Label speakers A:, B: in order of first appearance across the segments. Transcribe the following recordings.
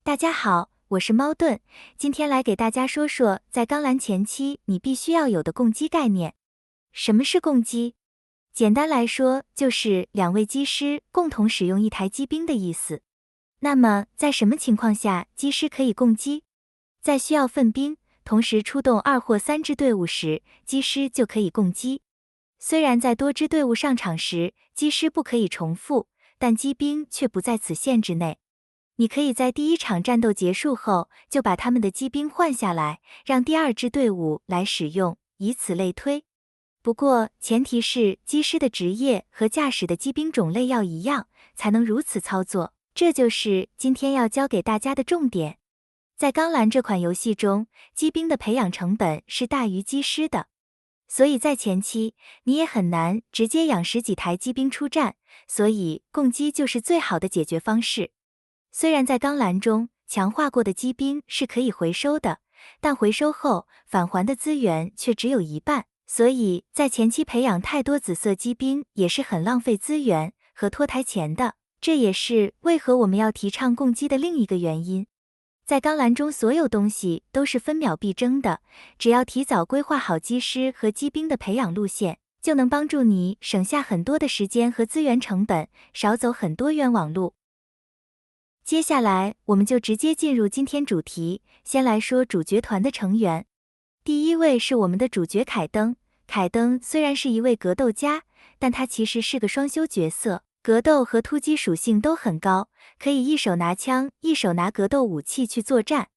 A: 大家好，我是猫盾，今天来给大家说说在钢蓝前期你必须要有的共机概念。什么是共机？简单来说，就是两位机师共同使用一台机兵的意思。那么，在什么情况下机师可以共机？在需要分兵，同时出动2或3支队伍时，机师就可以共机。虽然在多支队伍上场时，机师不可以重复，但机兵却不在此限制内。你可以在第一场战斗结束后，就把他们的机兵换下来，让第2支队伍来使用，以此类推。不过，前提是机师的职业和驾驶的机兵种类要一样，才能如此操作。这就是今天要教给大家的重点。在钢蓝这款游戏中，机兵的培养成本是大于机师的，所以在前期，你也很难直接养10几台机兵出战，所以共机就是最好的解决方式。虽然在钢蓝中，强化过的机兵是可以回收的，但回收后返还的资源却只有一半，所以在前期培养太多紫色机兵也是很浪费资源和拖台前的，这也是为何我们要提倡共机的另一个原因。在钢蓝中，所有东西都是分秒必争的，只要提早规划好机师和机兵的培养路线，就能帮助你省下很多的时间和资源成本，少走很多冤枉路。接下来，我们就直接进入今天主题。先来说主角团的成员。第一位是我们的主角凯登。凯登虽然是一位格斗家，但他其实是个双修角色，格斗和突击属性都很高，可以一手拿枪，一手拿格斗武器去作战。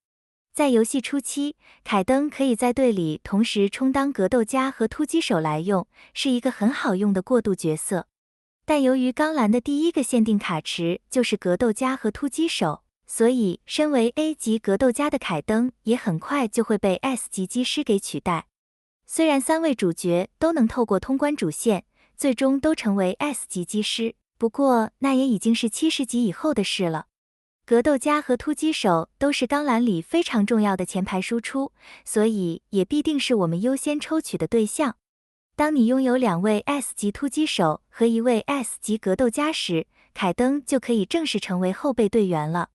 A: 在游戏初期，凯登可以在队里同时充当格斗家和突击手来用，是一个很好用的过渡角色。但由于钢蓝的第一个限定卡池就是格斗家和突击手，所以身为 A 级格斗家的凯登也很快就会被 S 级机师给取代。虽然3位主角都能透过通关主线，最终都成为 S 级机师，不过那也已经是70级以后的事了。格斗家和突击手都是钢蓝里非常重要的前排输出，所以也必定是我们优先抽取的对象。当你拥有2位 S 级突击手和1位 S 级格斗家时，凯登就可以正式成为后备队员了。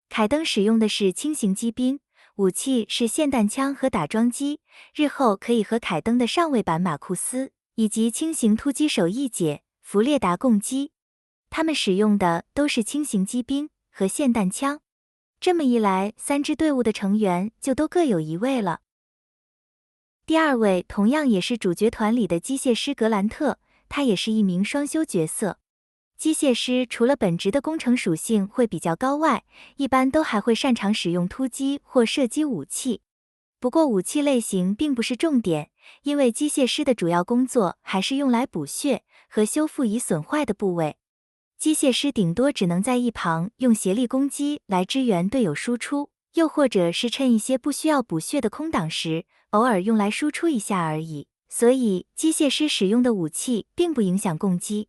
A: 凯登使用的是轻型机兵，武器是霰弹枪和打桩机，日后可以和凯登的上位版马库斯以及轻型突击手一姐弗列达共机。他们使用的都是轻型机兵和霰弹枪，这么一来，3支队伍的成员就都各有1位了。第2位同样也是主角团里的机械师格兰特，他也是一名双修角色。机械师除了本职的工程属性会比较高外，一般都还会擅长使用突击或射击武器。不过武器类型并不是重点，因为机械师的主要工作还是用来补血和修复已损坏的部位。机械师顶多只能在一旁用协力攻击来支援队友输出，又或者是趁一些不需要补血的空档时，偶尔用来输出一下而已，所以机械师使用的武器并不影响共机。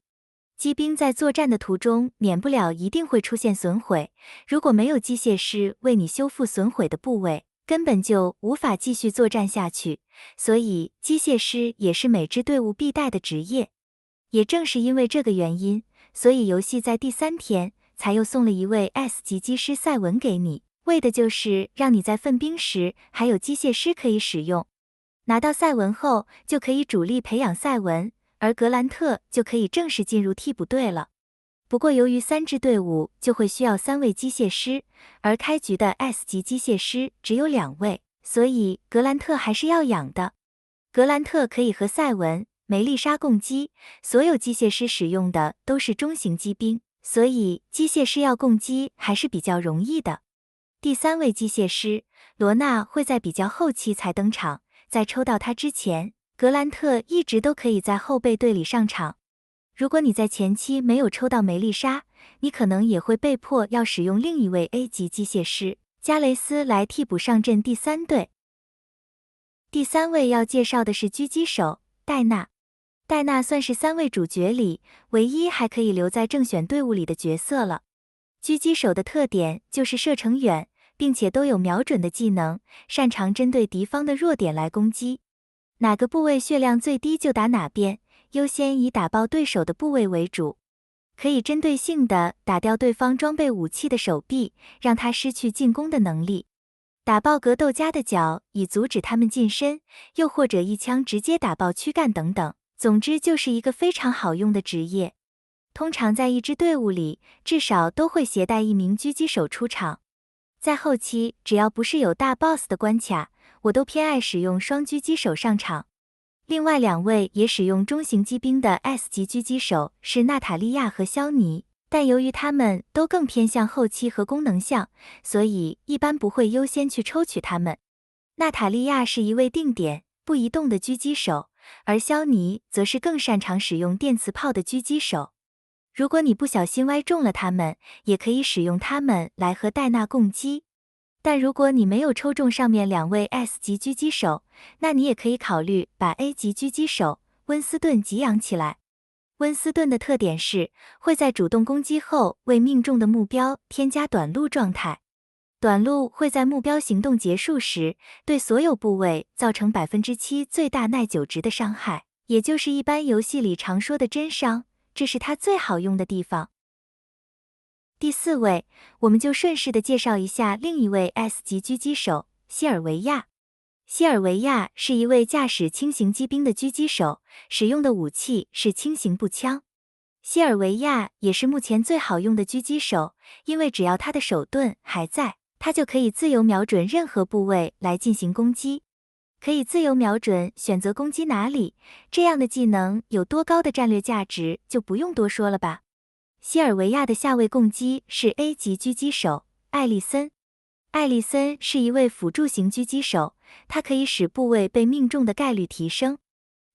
A: 机兵在作战的途中免不了一定会出现损毁，如果没有机械师为你修复损毁的部位，根本就无法继续作战下去，所以机械师也是每支队伍必带的职业。也正是因为这个原因，所以游戏在第3天才又送了1位 S 级机师赛文给你，为的就是让你在分兵时还有机械师可以使用。拿到赛文后，就可以主力培养赛文，而格兰特就可以正式进入替补队了。不过由于3支队伍就会需要3位机械师，而开局的 S 级机械师只有2位，所以格兰特还是要养的。格兰特可以和赛文、梅丽莎共机，所有机械师使用的都是中型机兵，所以机械师要共机还是比较容易的。第3位机械师罗娜会在比较后期才登场，在抽到她之前，格兰特一直都可以在后备队里上场。如果你在前期没有抽到梅丽莎，你可能也会被迫要使用另一位 A 级机械师加雷斯来替补上阵第3队。第3位要介绍的是狙击手戴娜。戴娜算是3位主角里唯一还可以留在正选队伍里的角色了。狙击手的特点就是射程远，并且都有瞄准的技能，擅长针对敌方的弱点来攻击。哪个部位血量最低就打哪边，优先以打爆对手的部位为主。可以针对性地打掉对方装备武器的手臂，让他失去进攻的能力。打爆格斗家的脚，以阻止他们近身，又或者一枪直接打爆躯干等等。总之就是一个非常好用的职业。通常在一支队伍里，至少都会携带一名狙击手出场。在后期，只要不是有大 boss 的关卡，我都偏爱使用双狙击手上场。另外2位也使用中型机兵的 S 级狙击手是娜塔莉亚和肖尼，但由于他们都更偏向后期和功能项，所以一般不会优先去抽取他们。娜塔莉亚是一位定点不移动的狙击手，而肖尼则是更擅长使用电磁炮的狙击手。如果你不小心歪中了他们，也可以使用他们来和戴娜共击。但如果你没有抽中上面2位 S 级狙击手，那你也可以考虑把 A 级狙击手温斯顿给养起来。温斯顿的特点是会在主动攻击后为命中的目标添加短路状态。短路会在目标行动结束时对所有部位造成 7% 最大耐久值的伤害，也就是一般游戏里常说的真伤，这是它最好用的地方。第4位，我们就顺势的介绍一下另一位 S 级狙击手希尔维亚。希尔维亚是一位驾驶轻型机兵的狙击手，使用的武器是轻型步枪。希尔维亚也是目前最好用的狙击手，因为只要他的手盾还在，他就可以自由瞄准任何部位来进行攻击。可以自由瞄准选择攻击哪里，这样的技能有多高的战略价值就不用多说了吧。希尔维亚的下位攻击是 A 级狙击手艾丽森。艾丽森是一位辅助型狙击手，他可以使部位被命中的概率提升。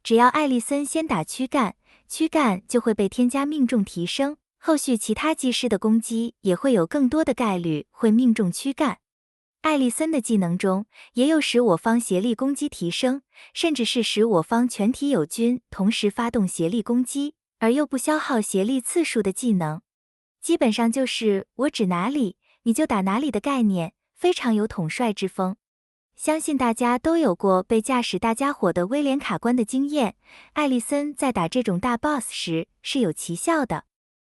A: 只要艾丽森先打躯干，躯干就会被添加命中提升，后续其他技师的攻击也会有更多的概率会命中躯干。艾丽森的技能中也有使我方协力攻击提升，甚至是使我方全体友军同时发动协力攻击，而又不消耗协力次数的技能。基本上就是我指哪里你就打哪里的概念，非常有统帅之风。相信大家都有过被驾驶大家伙的威廉卡关的经验，艾丽森在打这种大 boss 时是有奇效的。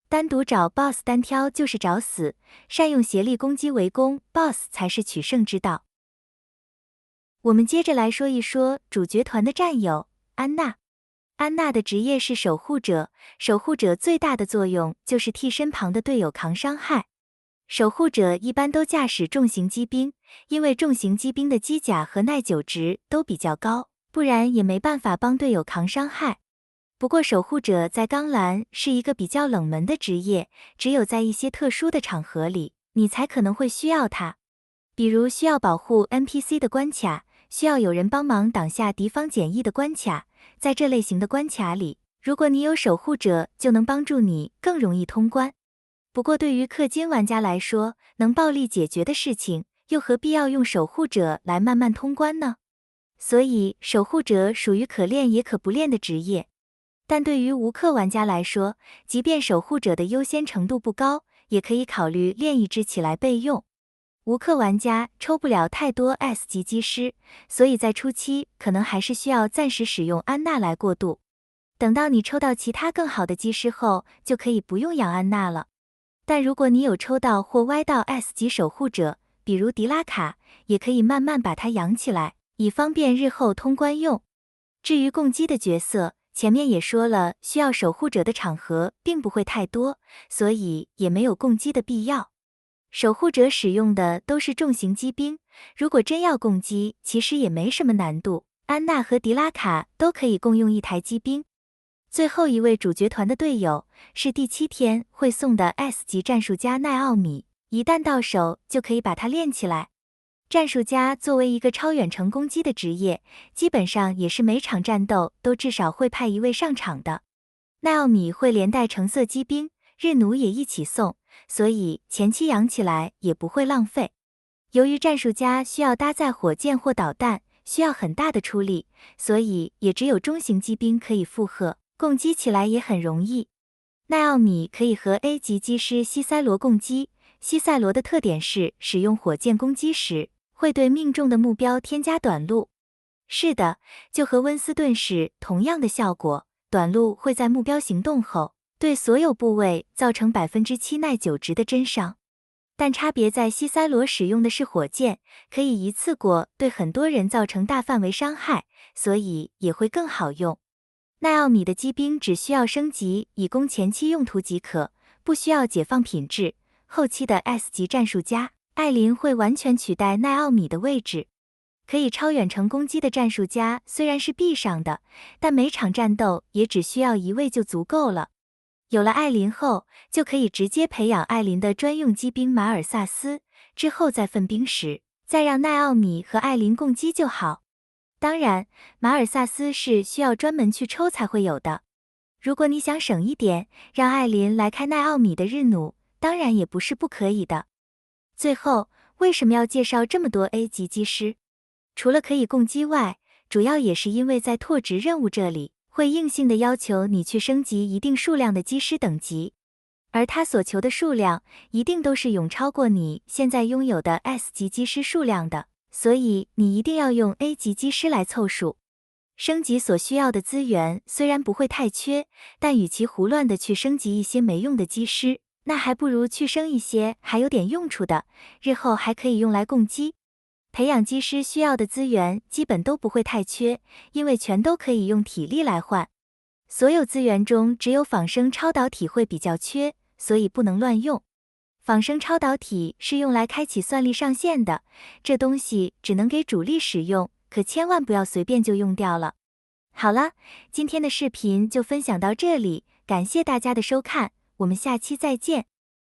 A: 单独找 boss 单挑就是找死，善用协力攻击围攻 boss 才是取胜之道。我们接着来说一说主角团的战友安娜。安娜的职业是守护者，守护者最大的作用就是替身旁的队友扛伤害。守护者一般都驾驶重型机兵，因为重型机兵的机甲和耐久值都比较高，不然也没办法帮队友扛伤害。不过守护者在钢蓝是一个比较冷门的职业，只有在一些特殊的场合里，你才可能会需要它。比如需要保护 NPC 的关卡，需要有人帮忙挡下敌方简易的关卡，在这类型的关卡里，如果你有守护者，就能帮助你更容易通关。不过对于氪金玩家来说，能暴力解决的事情，又何必要用守护者来慢慢通关呢？所以守护者属于可练也可不练的职业。但对于无氪玩家来说，即便守护者的优先程度不高，也可以考虑练一只起来备用。无氪玩家抽不了太多 S 级机师，所以在初期可能还是需要暂时使用安娜来过渡。等到你抽到其他更好的机师后，就可以不用养安娜了。但如果你有抽到或歪到 S 级守护者，比如迪拉卡，也可以慢慢把它养起来，以方便日后通关用。至于共击的角色，前面也说了，需要守护者的场合并不会太多，所以也没有共击的必要。守护者使用的都是重型机兵，如果真要共击，其实也没什么难度，安娜和迪拉卡都可以共用一台机兵。最后一位主角团的队友是第7天会送的 S 级战术家奈奥米，一旦到手就可以把它练起来。战术家作为一个超远程攻击的职业，基本上也是每场战斗都至少会派一位上场的。奈奥米会连带橙色机兵、日弩也一起送，所以前期养起来也不会浪费。由于战术家需要搭载火箭或导弹，需要很大的出力，所以也只有中型机兵可以负荷，共击起来也很容易。奈奥米可以和 A 级机师西塞罗共击，西塞罗的特点是使用火箭攻击时，会对命中的目标添加短路。是的，就和温斯顿是同样的效果，短路会在目标行动后，对所有部位造成7%耐久值的真伤。但差别在西塞罗使用的是火箭，可以一次过对很多人造成大范围伤害，所以也会更好用。奈奥米的机兵只需要升级以供前期用途即可，不需要解放品质。后期的 S 级战术家艾琳会完全取代奈奥米的位置。可以超远程攻击的战术家虽然是必上的，但每场战斗也只需要1位就足够了。有了艾琳后，就可以直接培养艾琳的专用机兵马尔萨斯，之后在分兵时，再让奈奥米和艾琳共击就好。当然，马尔萨斯是需要专门去抽才会有的。如果你想省一点，让艾琳来开奈奥米的日弩，当然也不是不可以的。最后，为什么要介绍这么多 A 级机师？除了可以共击外，主要也是因为在拓殖任务这里，会硬性的要求你去升级一定数量的机师等级，而他所求的数量一定都是永超过你现在拥有的 S 级机师数量的，所以你一定要用 A 级机师来凑数。升级所需要的资源虽然不会太缺，但与其胡乱的去升级一些没用的机师，那还不如去升一些还有点用处的，日后还可以用来共击。培养机师需要的资源基本都不会太缺，因为全都可以用体力来换。所有资源中只有仿生超导体会比较缺，所以不能乱用。仿生超导体是用来开启算力上限的，这东西只能给主力使用，可千万不要随便就用掉了。好了，今天的视频就分享到这里，感谢大家的收看，我们下期再见。